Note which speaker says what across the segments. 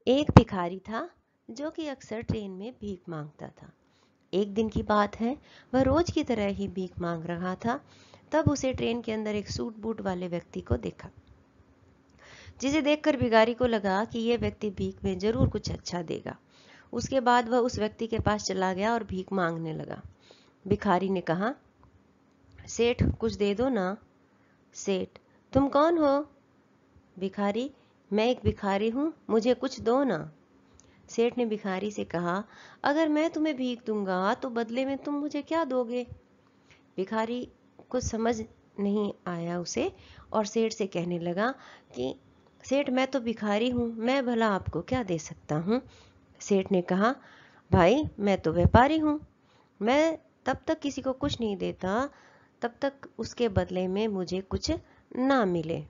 Speaker 1: एक भिखारी था जो कि अक्सर ट्रेन में भीख मांगता था। एक दिन की बात है, वह रोज की तरह ही भीख मांग रहा था। तब उसे ट्रेन के अंदर एक सूट बूट वाले व्यक्ति को देखा, जिसे देखकर भिखारी को लगा कि यह व्यक्ति भीख में जरूर कुछ अच्छा देगा। उसके बाद वह उस व्यक्ति के पास चला गया और भीख मांगने लगा। भिखारी ने कहा, सेठ कुछ दे दो ना। सेठ, तुम कौन हो? भिखारी, मैं एक भिखारी हूँ, मुझे कुछ दो ना। सेठ ने भिखारी से कहा, अगर मैं तुम्हें भीख दूंगा तो बदले में तुम मुझे क्या दोगे? भिखारी कुछ समझ नहीं आया उसे और सेठ से कहने लगा कि सेठ, मैं तो भिखारी हूँ, मैं भला आपको क्या दे सकता हूँ? सेठ ने कहा, भाई मैं तो व्यापारी हूँ, मैं तब तक किसी को कुछ नहीं देता तब तक उसके बदले में मुझे कुछ ना मिले।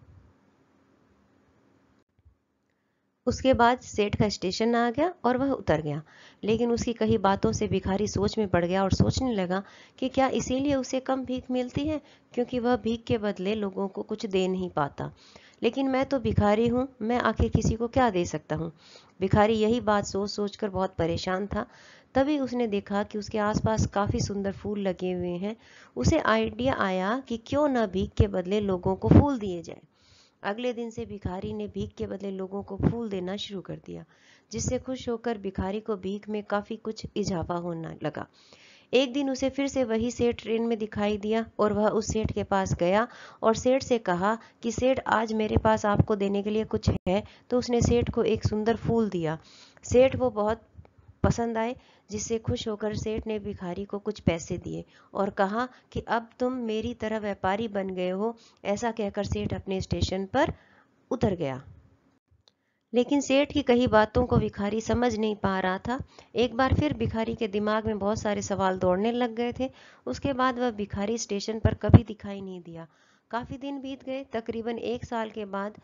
Speaker 1: उसके बाद सेठ का स्टेशन आ गया और वह उतर गया, लेकिन उसकी कई बातों से भिखारी सोच में पड़ गया और सोचने लगा कि क्या इसीलिए उसे कम भीख मिलती है, क्योंकि वह भीख के बदले लोगों को कुछ दे नहीं पाता। लेकिन मैं तो भिखारी हूँ, मैं आखिर किसी को क्या दे सकता हूँ? भिखारी यही बात सोच सोच कर बहुत परेशान था। तभी उसने देखा कि उसके आसपास काफी सुंदर फूल लगे हुए हैं। उसे आइडिया आया कि क्यों न भीख के बदले लोगों को फूल दिए जाए। अगले दिन से भिखारी ने भीख के बदले लोगों को फूल देना शुरू कर दिया, जिससे खुश होकर भिखारी को भीख में काफी कुछ इजाफा होने लगा। एक दिन उसे फिर से वही सेठ ट्रेन में दिखाई दिया और वह उस सेठ के पास गया और सेठ से कहा कि सेठ, आज मेरे पास आपको देने के लिए कुछ है। तो उसने सेठ को एक सुंदर फूल दिया। सेठ वो बहुत पसंद आए, जिससे खुश होकर सेठ ने भिखारी को कुछ पैसे दिए और कहा कि अब तुम मेरी तरह व्यापारी बन गए हो। ऐसा कहकर सेठ अपने स्टेशन पर उतर गया। लेकिन सेठ की कही बातों को भिखारी समझ नहीं पा रहा था। एक बार फिर भिखारी के दिमाग में बहुत सारे सवाल दौड़ने लग गए थे। उसके बाद वह भिखारी स्टेशन पर कभी दिखाई नहीं दिया। काफी दिन बीत गए। तकरीबन 1 साल के बाद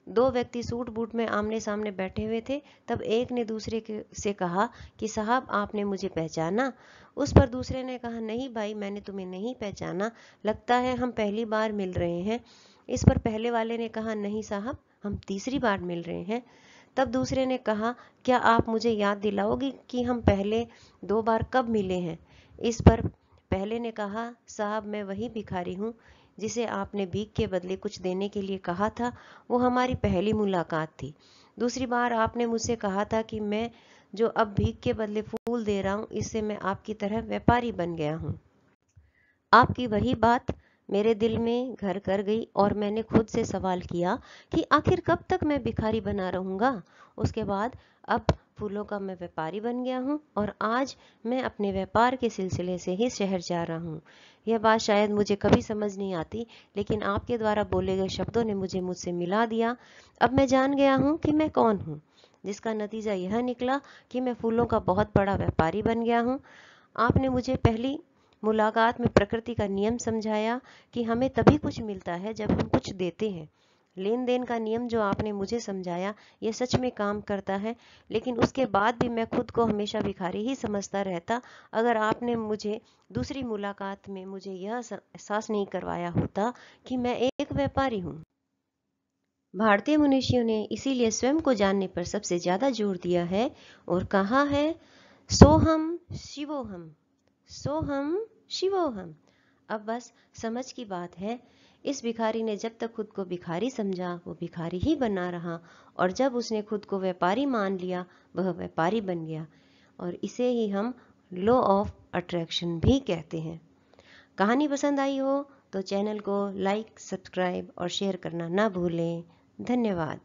Speaker 1: दो व्यक्ति सूट बूट में आमने सामने बैठे हुए थे। तब एक ने दूसरे से कहा कि साहब, आपने मुझे पहचाना? उस पर दूसरे ने कहा, नहीं भाई, मैंने तुम्हें नहीं पहचाना, लगता है हम पहली बार मिल रहे हैं। इस पर पहले वाले ने कहा, नहीं साहब, हम तीसरी बार मिल रहे हैं। तब दूसरे ने कहा, क्या आप मुझे याद दिलाओगे कि हम पहले 2 बार कब मिले हैं? इस पर पहले ने कहा, साहब मैं वही भिखारी हूँ जिसे आपने भीख के बदले कुछ देने के लिए कहा था। वो हमारी पहली मुलाकात थी। दूसरी बार आपने मुझसे कहा था कि मैं जो अब भीख के बदले फूल दे रहा हूँ, इससे मैं आपकी तरह व्यापारी बन गया हूँ। आपकी वही बात मेरे दिल में घर कर गई और मैंने खुद से सवाल किया कि आखिर कब तक मैं भिखारी बना रहूंगा। उसके बाद अब फूलों का मैं व्यापारी बन गया हूँ और आज मैं अपने व्यापार के सिलसिले से ही शहर जा रहा हूँ। यह बात शायद मुझे कभी समझ नहीं आती, लेकिन आपके द्वारा बोले गए शब्दों ने मुझे मुझसे मिला दिया। अब मैं जान गया हूँ कि मैं कौन हूँ, जिसका नतीजा यह निकला कि मैं फूलों का बहुत बड़ा व्यापारी बन गया हूँ। आपने मुझे पहली मुलाकात में प्रकृति का नियम समझाया कि हमें तभी कुछ मिलता है जब हम कुछ देते हैं। लेन देन का नियम जो आपने मुझे समझाया, यह सच में काम करता है। लेकिन उसके बाद भी मैं खुद को हमेशा भिखारी ही समझता रहता, अगर आपने मुझे दूसरी मुलाकात में मुझे यह एहसास नहीं करवाया होता कि मैं एक व्यापारी हूँ। भारतीय मनुष्यों ने इसीलिए स्वयं को जानने पर सबसे ज्यादा जोर दिया है और कहा है, सोहम शिवोहम, सोहम शिवोहम। अब बस समझ की बात है। इस भिखारी ने जब तक खुद को भिखारी समझा, वो भिखारी ही बना रहा, और जब उसने खुद को व्यापारी मान लिया, वह व्यापारी बन गया। और इसे ही हम लॉ ऑफ अट्रैक्शन भी कहते हैं। कहानी पसंद आई हो तो चैनल को लाइक, सब्सक्राइब और शेयर करना ना भूलें। धन्यवाद।